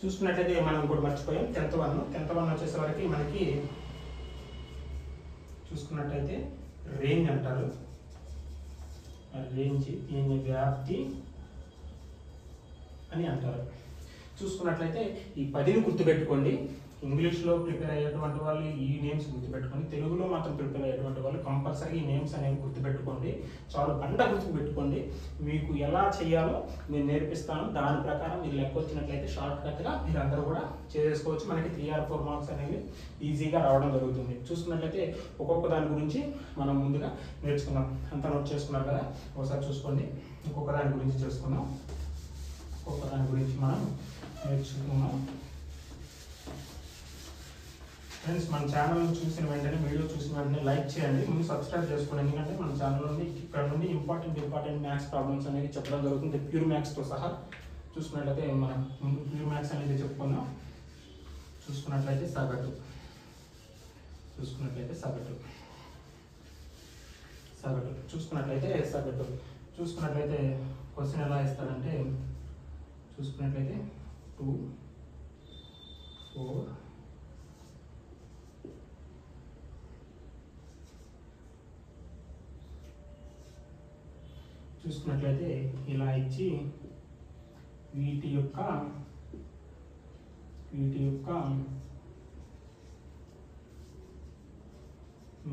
చూసుకున్నట్లయితే మనం కూడా మర్చిపోయాం 10th వన్ వచ్చేసరికి మనకి చూసుకున్నట్లయితే రేంజ్ అంటారు. రేంజ్ దీని వ్యాప్తి అని అంటారు. చూసుకున్నట్లయితే ఈ 10ని గుర్తుపెట్టుకోండి. ఇంగ్లీష్లో ప్రిపేర్ అయ్యేటువంటి వాళ్ళు ఈ నేమ్స్ గుర్తుపెట్టుకోండి, తెలుగులో మాత్రం ప్రిపేర్ అయ్యేటువంటి వాళ్ళు కంపల్సరీ ఈ నేమ్స్ అనేవి గుర్తుపెట్టుకోండి. చాలా గుర్తుపెట్టుకోండి. మీకు ఎలా చేయాలో నేను నేర్పిస్తాను. దాని ప్రకారం మీరు లెక్క వచ్చినట్లయితే షార్ట్ కట్గా మీరు అందరూ కూడా చేసుకోవచ్చు. మనకి 3 or 4 మార్క్స్ అనేవి ఈజీగా రావడం జరుగుతుంది. చూసుకున్నట్లయితే ఒక్కొక్క దాని గురించి మనం ముందుగా నేర్చుకుందాం. అంతా నోట్ చేసుకున్నాం కదా, ఒకసారి చూసుకోండి. ఒక్కొక్క దాని గురించి చేసుకుందాం. ఒక్కొక్క దాని గురించి మనం నేర్చుకున్నాం. ఫ్రెండ్స్, మన ఛానల్ చూసిన వెంటనే, వీడియో చూసిన వెంటనే లైక్ చేయండి, ముందు సబ్స్క్రైబ్ చేసుకోండి. ఎందుకంటే మన ఛానల్ నుండి ఇక్కడ నుండి ఇంపార్టెంట్ మ్యాథ్స్ ప్రాబ్లమ్స్ అనేది చెప్పడం జరుగుతుంది, ప్యూర్ మ్యాథ్స్తో సహా. చూసుకున్నట్లయితే మనం ముందు ప్యూర్ మ్యాథ్స్ అనేది చెప్పుకుందాం. చూసుకున్నట్లయితే సగటు చూసుకున్నట్లయితే క్వశ్చన్ ఎలా ఇస్తాడంటే, చూసుకున్నట్లయితే 2, 4 చూసుకున్నట్లయితే ఇలా ఇచ్చి వీటి యొక్క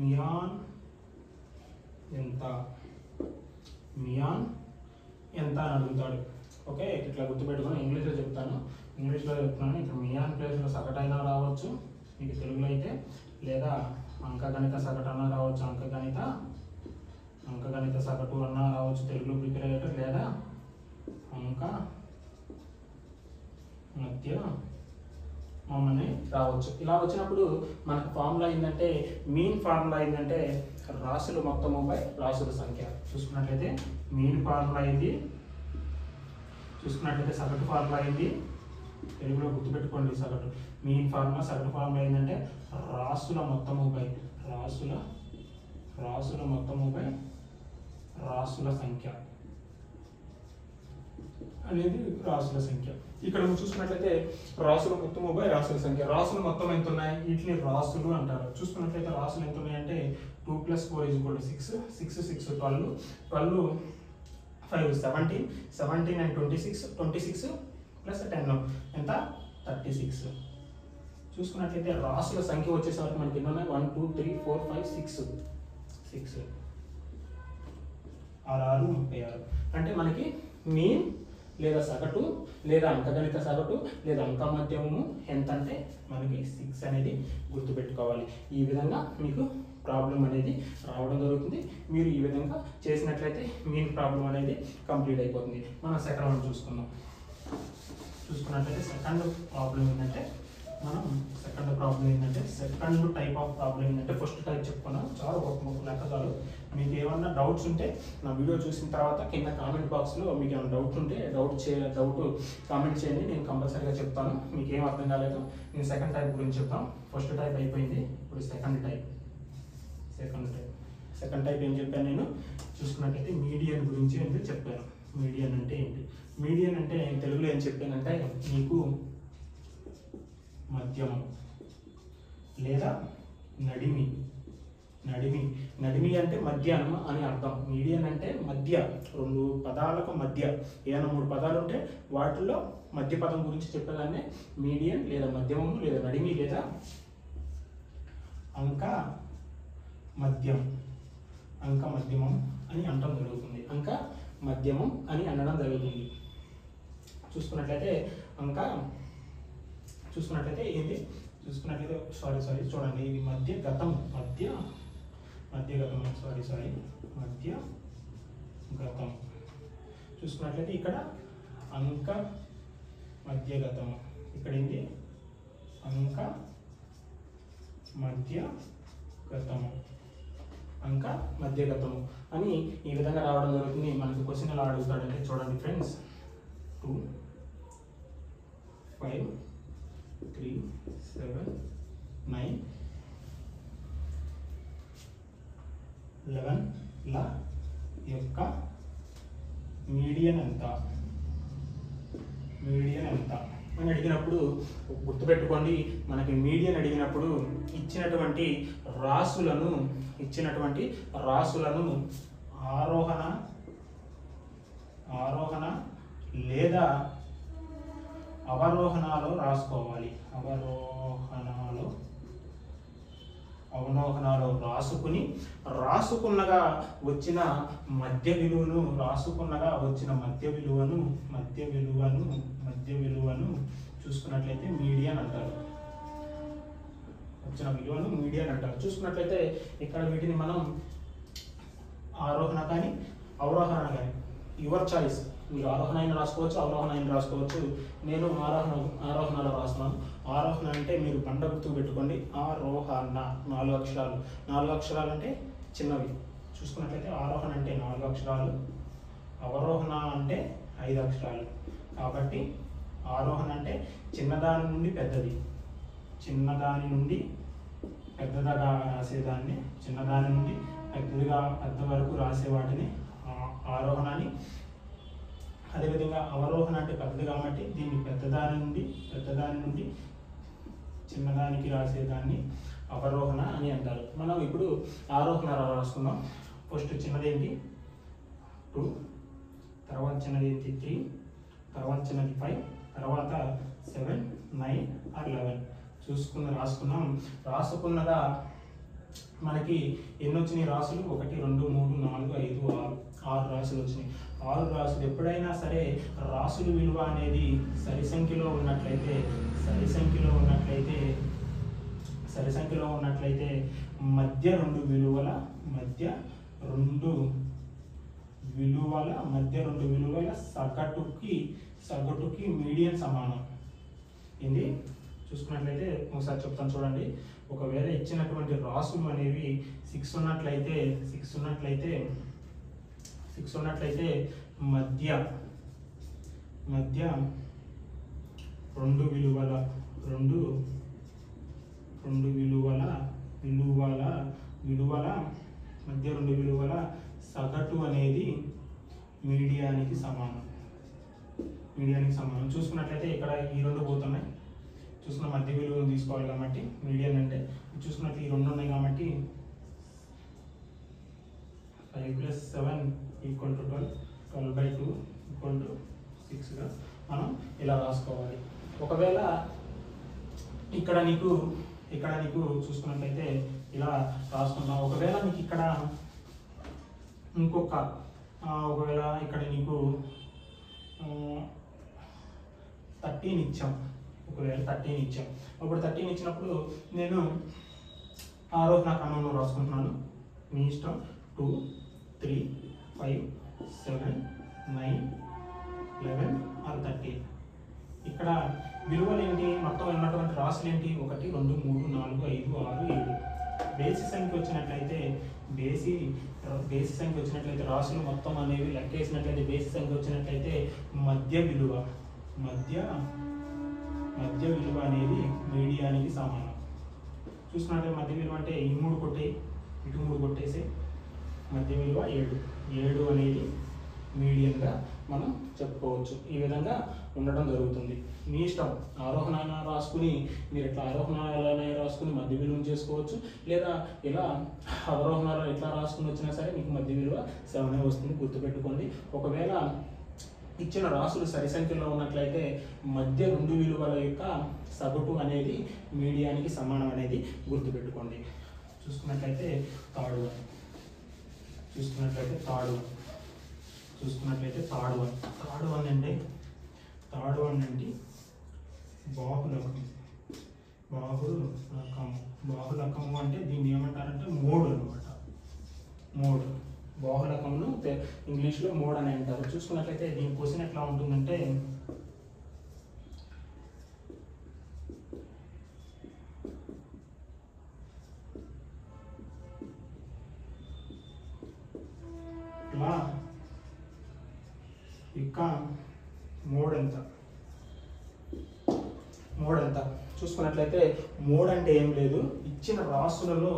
మియాన్ ఎంత అని అడుగుతాడు. ఓకే, ఇట్లా గుర్తుపెట్టుకొని ఇంగ్లీష్లో చెప్తాను. ఇక్కడ మియాన్ ప్లేస్లో సగటైనా రావచ్చు మీకు తెలుగులో అయితే, లేదా అంకగణిత సగటైనా రావచ్చు, అంకగణిత సగటు అన్నా రావచ్చు తెలుగులో ప్రిపేర్ అయ్యేటప్పుడు, లేదా అంక మధ్య మమ్మల్ని రావచ్చు. ఇలా వచ్చినప్పుడు మనకు ఫార్ములా ఏంటంటే, మీన్ ఫార్ములా ఏంటంటే రాసులు మొత్తము బై రాసుల సంఖ్య. చూసుకున్నట్లయితే మీన్ ఫార్ములా అయింది, చూసుకున్నట్లయితే సగటు ఫార్ములా అయింది. తెలుగులో గుర్తుపెట్టుకోండి సగటు. మీన్ ఫార్ములా, సగటు ఫార్ములా ఏంటంటే రాసుల మొత్తము బై రాసుల సంఖ్య అనేది రాసుల సంఖ్య. ఇక్కడ చూసుకున్నట్లయితే రాసుల మొత్తము బై రాసుల సంఖ్య. రాసులు మొత్తం ఎంత ఉన్నాయి, వీటిని రాసులు అంటారు. చూసుకున్నట్లయితే రాసులు ఎంత ఉన్నాయంటే 2 + 4 = 6, 6 6 12, 12 5 17, 17 and 26, 26 + 10 ఎంత 36. చూసుకున్నట్లయితే రాసుల సంఖ్య వచ్చేసరికి మనకి ఎన్ని ఉన్నాయి, 1 2 3 4 5 6 6 36. అంటే మనకి మీన్ లేదా సగటు లేదా అంకగణిత సగటు లేదా అంక మధ్యమము ఎంత అంటే మనకి 6 అనేది గుర్తుపెట్టుకోవాలి. ఈ విధంగా మీకు ప్రాబ్లం అనేది రావడం జరుగుతుంది. మీరు ఈ విధంగా చేసినట్లయితే మీన్ ప్రాబ్లం అనేది కంప్లీట్ అయిపోతుంది. మనం సెకండ్ వన్ చూసుకుందాం. చూసుకున్నట్లయితే సెకండ్ ప్రాబ్లం ఏంటంటే సెకండ్ టైప్ ఆఫ్ ప్రాబ్లం ఏంటంటే, ఫస్ట్ టైప్ చెప్పుకున్నాం. చాలా ఒక లెక్కలు. మీకు ఏమన్నా డౌట్స్ ఉంటే నా వీడియో చూసిన తర్వాత కింద కామెంట్ బాక్స్లో మీకు ఏమైనా డౌట్ ఉంటే డౌట్ కామెంట్ చేయండి, నేను కంపల్సరీగా చెప్తాను. మీకు ఏం అర్థం కాలేదు నేను సెకండ్ టైప్ గురించి చెప్తాను. ఫస్ట్ టైప్ అయిపోయింది, ఇప్పుడు సెకండ్ టైప్ ఏం చెప్పాను నేను. చూసుకున్నట్లయితే మీడియన్ గురించి అయితే చెప్పాను. మీడియన్ అంటే ఏంటి, మీడియన్ అంటే తెలుగులో ఏం చెప్పానంటే మీకు మధ్యమం లేదా నడిమి అంటే మధ్యాహ్నం అని అర్థం. మీడియన్ అంటే మధ్య, 2 పదాలకు మధ్య. ఏదైనా 3 పదాలు ఉంటే వాటిల్లో మధ్య పదం గురించి చెప్పేదాన్ని మీడియన్ లేదా మధ్యమము లేదా నడిమి లేదా అంక మధ్యమం అని అనడం జరుగుతుంది. అంక మధ్యమం అని అనడం జరుగుతుంది. చూసుకున్నట్లయితే ఏంటి, సారీ చూడండి, ఇది మధ్యగతం. చూసుకున్నట్లయితే ఇక్కడ అంక మధ్యగతం, ఇక్కడ ఏంటి అంక మధ్యగతము అని ఈ విధంగా రావడం జరుగుతుంది. మనకి క్వశ్చన్ ఎలా అడుగుతాడంటే చూడండి ఫ్రెండ్స్, 2 5 3 7 9 11 ల యొక్క మీడియన్ ఎంత అని అని అడిగినప్పుడు గుర్తుపెట్టుకోండి, మనకి మీడియన్ అడిగినప్పుడు ఇచ్చినటువంటి రాసులను ఆరోహణ లేదా అవరోహణలో రాసుకోవాలి. అవరోహణలో రాసుకున్నగా వచ్చిన మధ్య విలువను చూసుకున్నట్లయితే మీడియన్ అంటారు. చూసుకున్నట్లయితే ఇక్కడ వీటిని మనం ఆరోహణ కానీ అవరోహణ కానీ, యువర్ చాయిస్. మీరు ఆరోహణ అయిన రాసుకోవచ్చు, అవరోహణ అయిన రాసుకోవచ్చు. నేను ఆరోహణలో రాస్తున్నాను. ఆరోహణ అంటే మీరు బండ గుర్తుకు పెట్టుకోండి. ఆరోహణ 4 అక్షరాలు. 4 అక్షరాలు అంటే చిన్నవి. చూసుకున్నట్లయితే ఆరోహణ అంటే 4 అక్షరాలు, అవరోహణ అంటే 5 అక్షరాలు. కాబట్టి ఆరోహణ అంటే చిన్నదాని నుండి పెద్దది, చిన్నదాని నుండి పెద్దదిగా రాసేదాన్ని, చిన్నదాని నుండి పెద్ద వరకు రాసే వాటిని ఆరోహణ అని. అదేవిధంగా అవరోహణ అంటే పెద్దది కాబట్టి దీన్ని పెద్దదాని నుండి చిన్నదానికి రాసేదాన్ని అవరోహణ అని అంటారు. మనం ఇప్పుడు ఆరోహణ రాసుకుందాం. ఫస్ట్ చిన్నదేంటి 2, తర్వాత చిన్నది 3, తర్వాత చిన్నది 5, తర్వాత 7, 9 or 11 రాసుకున్నదా మనకి ఎన్ని వచ్చినాయి రాసులు? 1 2 3 4 5 6 రాసులు వచ్చినాయి. 6 రాసులు. ఎప్పుడైనా సరే రాసుల విలువ అనేది సరి సంఖ్యలో ఉన్నట్లయితే మధ్య రెండు విలువల సగటుకి మీడియన్ సమానం. ఏంది చూసుకున్నట్లయితే ఒకసారి చెప్తాను చూడండి. ఒకవేళ ఇచ్చినటువంటి రాసులు అనేవి 6 ఉన్నట్లయితే మధ్య రెండు విలువల సగటు అనేది మీడియానికి సమానం. చూసుకున్నట్లయితే ఇక్కడ ఈ 2 పోతున్నాయి. చూసుకున్న మధ్య విలువను తీసుకోవాలి కాబట్టి మీడియన్ అంటే చూసుకున్నట్టు ఈ 2 ఉన్నాయి కాబట్టి 5 + 7 = 12, 12/2 = 6గా మనం ఇలా రాసుకోవాలి. ఒకవేళ ఇక్కడ నీకు చూసుకున్నట్లయితే ఇలా రాసుకున్నాం. ఒకవేళ నీకు ఇక్కడ ఒకవేళ ఇక్కడ నీకు 13 ఇచ్చాం. అప్పుడు 13 ఇచ్చినప్పుడు నేను ఆరోహణ క్రమంలో రాసుకుంటున్నాను. మీ ఇష్టం. 2 3 5 7 9 11 or 13. ఇక్కడ విలువలు ఏంటి? మొత్తం ఉన్నటువంటి రాసులు ఏంటి? 1 2 3 4 5 6 7. బేసి సంఖ్య వచ్చినట్లయితే రాసులు మొత్తం అనేవి లెక్కేసినట్లయితే బేసి సంఖ్య వచ్చినట్లయితే మధ్య విలువ అనేది మీడియానికి సమానం. చూసుకున్నట్లయితే మధ్య విలువ అంటే ఈ 3 కొట్టేయి, ఇటు 3 కొట్టేసి మధ్య విలువ 7 అనేది మీడియంగా మనం చెప్పుకోవచ్చు. ఈ విధంగా ఉండడం జరుగుతుంది. మీ ఇష్టం. ఆరోహణ రాసుకుని మీరు ఎట్లా ఆరోహణలోనే రాసుకుని మధ్య విలువను చేసుకోవచ్చు, లేదా ఇలా అవరోహణలో ఎట్లా రాసుకుని వచ్చినా సరే మీకు మధ్య విలువ 7 వస్తుంది. గుర్తుపెట్టుకోండి. ఒకవేళ ఇచ్చిన రాసులు సరి సంఖ్యలో ఉన్నట్లయితే మధ్య రెండు విలువల యొక్క సగటు అనేది మీడియానికి సమానం అనేది గుర్తుపెట్టుకోండి. చూసుకున్నట్లయితే థర్డ్ వన్ అంటే బాహుళకము అంటే దీన్ని ఏమంటారంటే మోడ్ అనమాట. బాహుళకమును ఇంగ్లీష్లో మోడ్ అని అంటారు. చూసుకున్నట్లయితే దీని క్వశ్చన్ ఎట్లా ఉంటుందంటే ఇలా ఇక మోడ్ ఎంత చూసుకున్నట్లయితే మోడ్ అంటే ఏం లేదు, ఇచ్చిన రాసులలో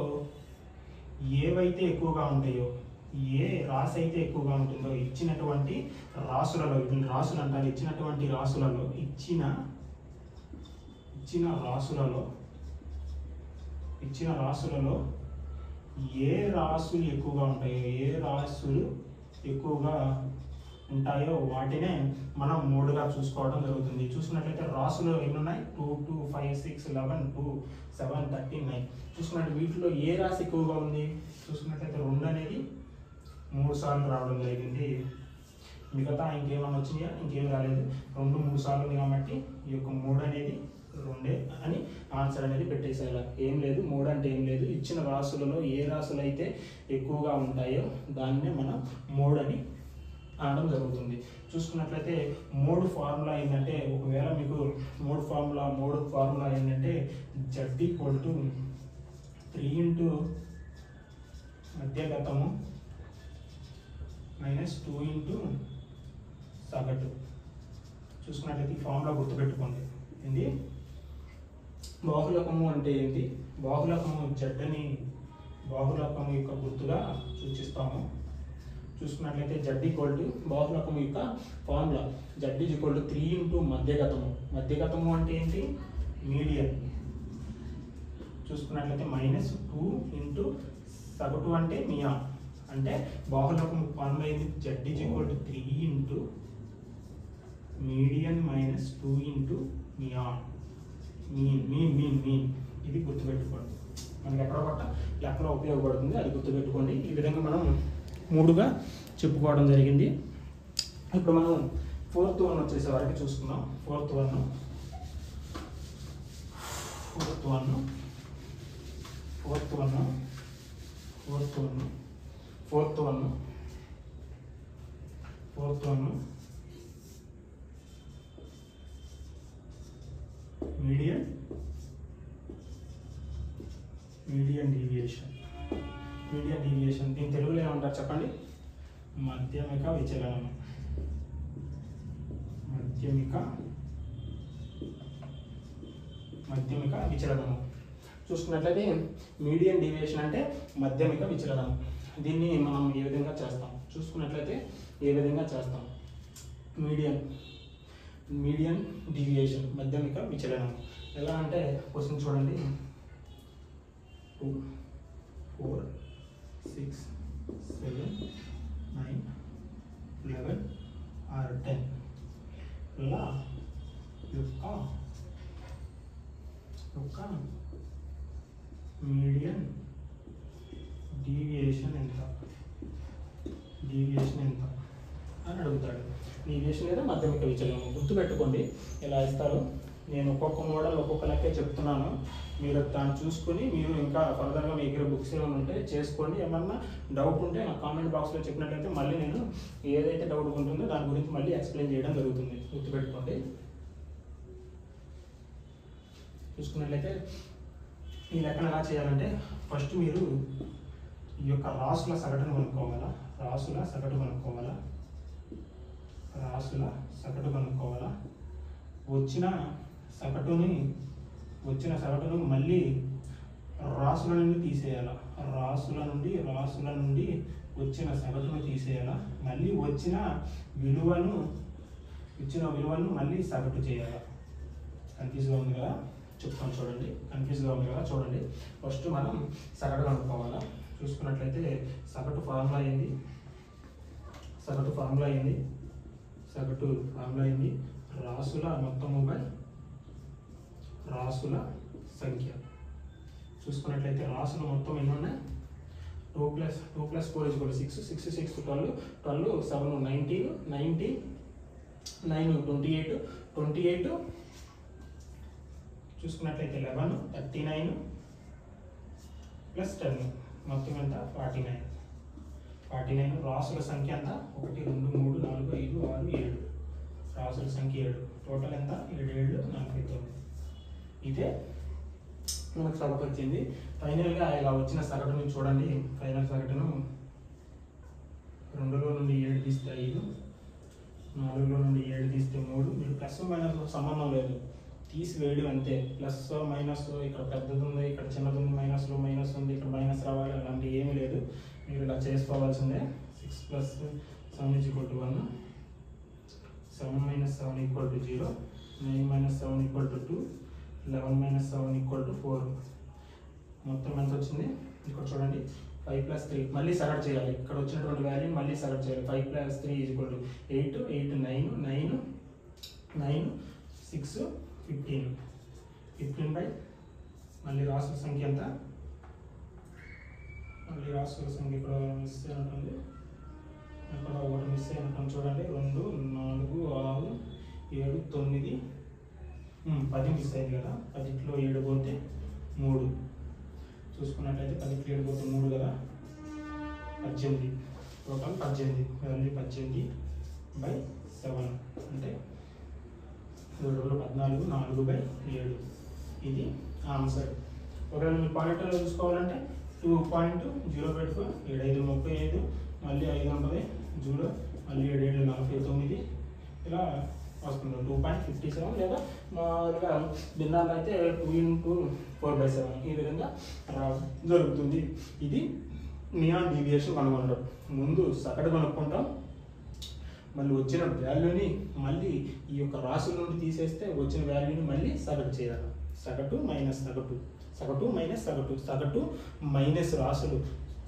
ఏవైతే ఎక్కువగా ఉంటాయో, ఏ రాశి అయితే ఎక్కువగా ఉంటుందో ఇచ్చినటువంటి రాసులలో, వీటిని రాసులు అంటారు, ఇచ్చినటువంటి రాసులలో ఇచ్చిన రాసులలో ఏ రాసులు ఎక్కువగా ఉంటాయో వాటినే మనం మోడ్గా చూసుకోవడం జరుగుతుంది. చూసుకున్నట్లయితే రాసులు ఎన్ని ఉన్నాయి? 2, 2, 5, 6, 11, 2, 7, 39. చూసుకున్నట్టు వీటిలో ఏ రాశి ఎక్కువగా ఉంది? చూసుకున్నట్లయితే 2 అనేది 3 సార్లు రావడం జరిగింది. మిగతా ఇంకేమైనా వచ్చినాయా? ఇంకేం రాలేదు. 2, 3 సార్లు ఉంది కాబట్టి ఈ యొక్క 3 అనేది 2 అని ఆన్సర్ అనేది పెట్టేసేయాలి. ఏం లేదు, 3 అంటే ఏం లేదు. ఇచ్చిన రాసులలో ఏ రాసులు అయితే ఎక్కువగా ఉంటాయో దాన్నే మనం 3 అని అనడం జరుగుతుంది. చూసుకున్నట్లయితే 3 ఫార్ములా ఏంటంటే, ఒకవేళ మీకు 3 ఫార్ములా ఏంటంటే Z = 3 ఇంటూ మధ్యగతము -2 ఇంటూ సగటు. చూసుకున్నట్లయితే ఈ ఫార్ములా గుర్తుపెట్టుకోండి. ఏంటి బాహుళకము అంటే ఏంటి? బాహుళకము Z అని బాహుళకము యొక్క గుర్తుగా సూచిస్తాము. చూసుకున్నట్లయితే Z = బాహుళకము యొక్క ఫార్ములా Z = 3 ఇంటూ మధ్యగతము. మధ్యగతము అంటే ఏంటి? మీడియన్. చూసుకున్నట్లయితే -2 ఇంటూ సగటు అంటే మియా. అంటే బాహుళకము ఫార్ములా ఏంటి? Z = 3 ఇంటూ మీడియన్ -2 ఇంటూ మియా. మీన్ ఇది గుర్తుపెట్టుకోండి. మనకి ఎక్కడ పట్ట లెక్కలో ఉపయోగపడుతుంది, అది గుర్తుపెట్టుకోండి. ఈ విధంగా మనం 3గా చెప్పుకోవడం జరిగింది. ఇప్పుడు మనం 4th వన్ వచ్చేసే వరకు చూసుకుందాం. Fourth one median deviation. దీని తెలుగులో ఏమంటారు చెప్పండి? మాధ్యమిక విచలనము. చూసుకున్నట్లయితే మీడియన్ డీవియేషన్ అంటే మాధ్యమిక విచలనం. దీన్ని మనం ఏ విధంగా చేస్తాం? చూసుకున్నట్లయితే ఏ విధంగా చేస్తాం? మీడియన్ డీవియేషన్ మాధ్యమిక విచలనం ఎలా అంటే, క్వశ్చన్ చూడండి. 2, 4, 6, 7, 9, 11 or 10 లా యొక్క మీడియన్ డీవియేషన్ ఎంత అని అడుగుతాడు. డీవియేషన్ లేదా మాధ్యమిక విచలనం గుర్తుపెట్టుకోండి. ఎలా ఇస్తారు? నేను ఒక్కొక్క మోడల్ ఒక్కొక్క లెక్కే చెప్తున్నాను. మీరు దాన్ని చూసుకుని మీరు ఇంకా ఫర్దర్గా మీ దగ్గర బుక్స్ ఏమైనా ఉంటే చేసుకోండి. ఏమన్నా డౌట్ ఉంటే నా కామెంట్ బాక్స్లో చెప్పినట్లయితే మళ్ళీ నేను ఏదైతే డౌట్ ఉంటుందో దాని గురించి మళ్ళీ ఎక్స్ప్లెయిన్ చేయడం జరుగుతుంది. గుర్తుపెట్టుకోండి. చూసుకున్నట్లయితే ఈ లెక్కన ఎలా చేయాలంటే, ఫస్ట్ మీరు ఈ యొక్క రాసుల సగటును కనుక్కోవాలా. వచ్చిన సగటును మళ్ళీ రాసుల నుండి తీసేయాలా. రాసుల నుండి వచ్చిన సగటును తీసేయాలా. మళ్ళీ వచ్చిన విలువను మళ్ళీ సగటు చేయాలా. కన్ఫ్యూజ్గా ఉంది కదా? చెప్తాను చూడండి. ఫస్ట్ మనం సగటు కనుక్కోవాలా. చూసుకున్నట్లయితే సగటు ఫార్ములా ఏంది? రాసుల మొత్తము బై రాసుల సంఖ్య. చూసుకున్నట్లయితే రాసుల మొత్తం ఎన్ని ఉన్నాయి? 2 + 4 = 6, 6, 6, 12, 12, 7, 19, 9, 28. చూసుకున్నట్లయితే 11, 39 + 10 మొత్తం ఎంత? 49. రాసుల సంఖ్య ఎంత? 1, 2, 3, 4, 5, 6, 7. రాసుల సంఖ్య 7. టోటల్ ఎంత? 7, 7, 49. ఇదే మనకు సగటు వచ్చింది. ఫైనల్గా ఇలా వచ్చిన సగటుని చూడండి. ఫైనల్ సగటును 2లో నుండి 7 తీస్తే 5, 4లో నుండి 7 తీస్తే 3. మీరు ప్లస్ మైనస్ సంబంధం లేదు, తీసివేయడం అంతే. ప్లస్ మైనస్ ఇక్కడ పెద్దది ఉంది, ఇక్కడ చిన్నది ఉంది, మైనస్ ఉంది, ఇక్కడ మైనస్ రావాలి, అలాంటివి ఏమీ లేదు. మీరు ఇలా చేసుకోవాల్సిందే. 6 + 7 = 1, 7 - 7 = 0, 9 - 7 = 2, 11 - 7 = 4. మొత్తం ఎంత వచ్చింది ఇక్కడ చూడండి 5 + 3 మళ్ళీ సగటు చేయాలి. ఇక్కడ వచ్చినటువంటి వాల్యూని మళ్ళీ సగటు చేయాలి. 5 + 3 = 8, 8 9 9 9 6 15 15 మళ్ళీ రాసుల సంఖ్య ఎంత, మళ్ళీ రాసుల సంఖ్య ఇక్కడ మిస్ అయినట్టుంది, ఇక్కడ ఒకటి మిస్ అయినట్టుంది చూడండి. 2 4 6 7 9 10 మిస్ అయింది కదా. 10లో 7 పోతే 3 చూసుకున్నట్లయితే 10లో 7 పోతే 3 కదా, 18 టోటల్ 18 వాల్యూ 18/7 అంటే 7 14 4/7 ఇది ఆన్సర్. ఒకవేళ మీరు పాయింట్లో చూసుకోవాలంటే 2.0 పెట్టుకో, 7 5 35 మళ్ళీ 5 ఉంటుంది 0 మళ్ళీ 7 7 49 ఇలా వస్తుంది 2.57 లేదా మామూలుగా భిన్నాలు అయితే 2 × 4/7 ఈ విధంగా జరుగుతుంది. ఇది నియాన్ డీవియేషన్ కనుగొనడం. ముందు సగటు కనుక్కుంటాం, మళ్ళీ వచ్చిన వాల్యూని మళ్ళీ ఈ యొక్క రాసుల నుండి తీసేస్తే వచ్చిన వాల్యూని మళ్ళీ సగటు చేయాలి. సగటు మైనస్ సగటు, సగటు మైనస్ సగటు, సగటు మైనస్ రాసులు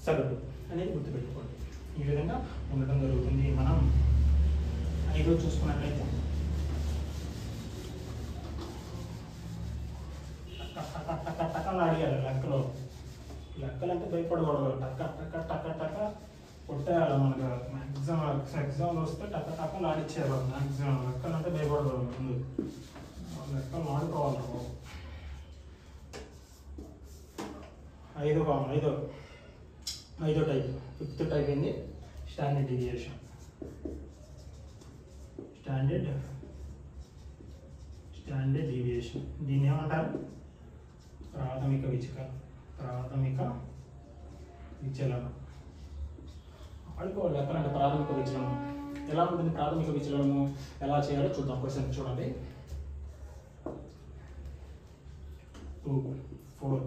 సగటు అనేది గుర్తుపెట్టుకోండి. ఈ విధంగా ఉండటం జరుగుతుంది. మనం 5 చూసుకున్నట్లయితే టక్కలు అడిగారు లెక్కలు. లెక్కలు అంటే భయపడకూడదు, టక్క కొట్టేయాలి. మనకు ఎగ్జామ్లో వస్తే టక్కలు ఆడిచ్చేయాలి. మ్యాక్సిమం లెక్కలు అంటే భయపడకూడదు, ముందు లెక్కలు ఆడుకోవాలి. 5వ టైప్ 5th టైప్ ఏంది, స్టాండర్డ్ డీవియేషన్. స్టాండర్డ్ డీవియేషన్ దీన్ని ఏమంటారు, ప్రాథమిక విచలనం. ఆడుకోవాలి లెక్కలు అంటే ప్రాథమిక విచలనం ఎలా ఉంటుంది. ప్రాథమిక విచలనము ఎలా చేయాలో చూద్దాం. క్వశ్చన్ చూడండి. 2 4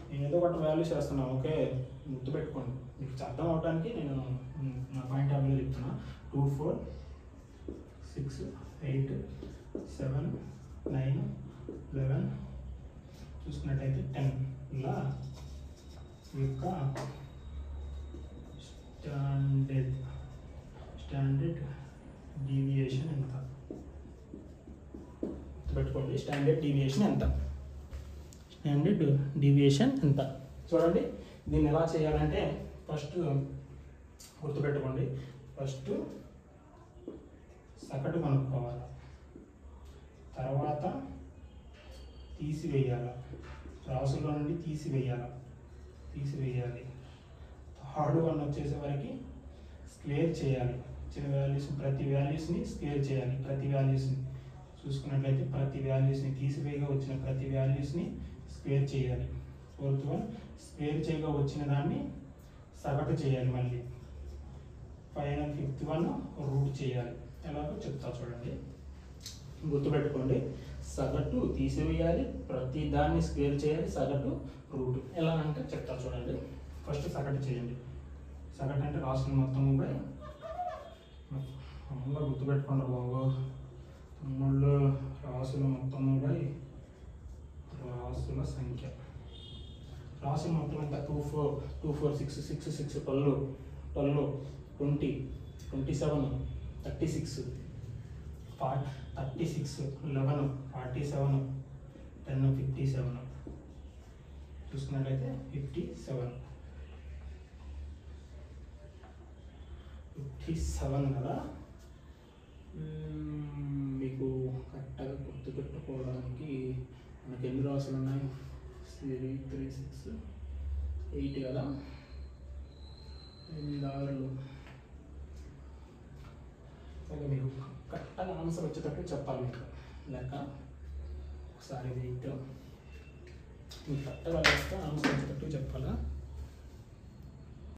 నేను ఏదో ఒకటి వాల్యూస్ చేస్తున్నాను, ఓకే గుర్తుపెట్టుకోండి. మీకు అర్థం అవడానికి నేను నా పాయింట్ ఆఫ్ వ్యూ చెప్తున్నా. 2 4 6 8 7 9 11 చూసుకున్నట్టయితే 10 ఇలా యొక్క స్టాండర్డ్ డీవియేషన్ ఎంత గుర్తుపెట్టుకోండి. స్టాండర్డ్ డీవియేషన్ ఎంత చూడండి. దీన్ని ఎలా చేయాలంటే ఫస్ట్ గుర్తుపెట్టుకోండి. ఫస్ట్ సగటు కనుక్కోవాలి, తర్వాత తీసివేయాలి, రాసుల నుండి తీసివేయాలి. థర్డ్ వన్ వచ్చేసరికి స్క్వేర్ చేయాలి. చిన్న వాల్యూస్ ప్రతి వాల్యూస్ని స్క్వేర్ చేయాలి. ప్రతి వాల్యూస్ని చూసుకున్నట్లయితే ప్రతి వాల్యూస్ని తీసివేయగా వచ్చిన ప్రతి వాల్యూస్ని స్క్వేర్ చేయాలి. 4th వన్ స్క్వేర్ చేయగా వచ్చిన దాన్ని సగటు చేయాలి. మళ్ళీ ఫైనల్ 5th వన్ రూట్ చేయాలి. ఎలాగో చెప్తా చూడండి, గుర్తుపెట్టుకోండి. సగటు తీసివేయాలి, ప్రతి దాన్ని స్క్వేర్ చేయాలి, సగటు రూట్. ఎలా అంటే చెప్తా చూడండి. ఫస్ట్ సగటు చేయండి. సగటు అంటే రాసులు మొత్తం కూడా మామూలుగా గుర్తుపెట్టుకోండి బాబు. తమ్ముళ్ళు రాసుల మొత్తం కూడా రాసుల సంఖ్య. రాసుల మొత్తం ఎంత 2 4 6 6 6 12 12 20 27 36 36 11 47 10 57 చూసుకున్నట్లయితే 57 కదా. మీకు కరెక్ట్గా గుర్తుపెట్టుకోవడానికి మనకి ఎన్ని రాసులు ఉన్నాయి, 3 3 6 8 కదా. 8 6 సరే, మీరు కరెక్ట్గా ఆన్సర్ వచ్చేటట్టు చెప్పాలి. మీకు లెక్క ఒకసారి వెయిట్ మీకు కరెక్ట్గా లెక్క ఆన్సర్ వచ్చేటట్టు చెప్పాలా.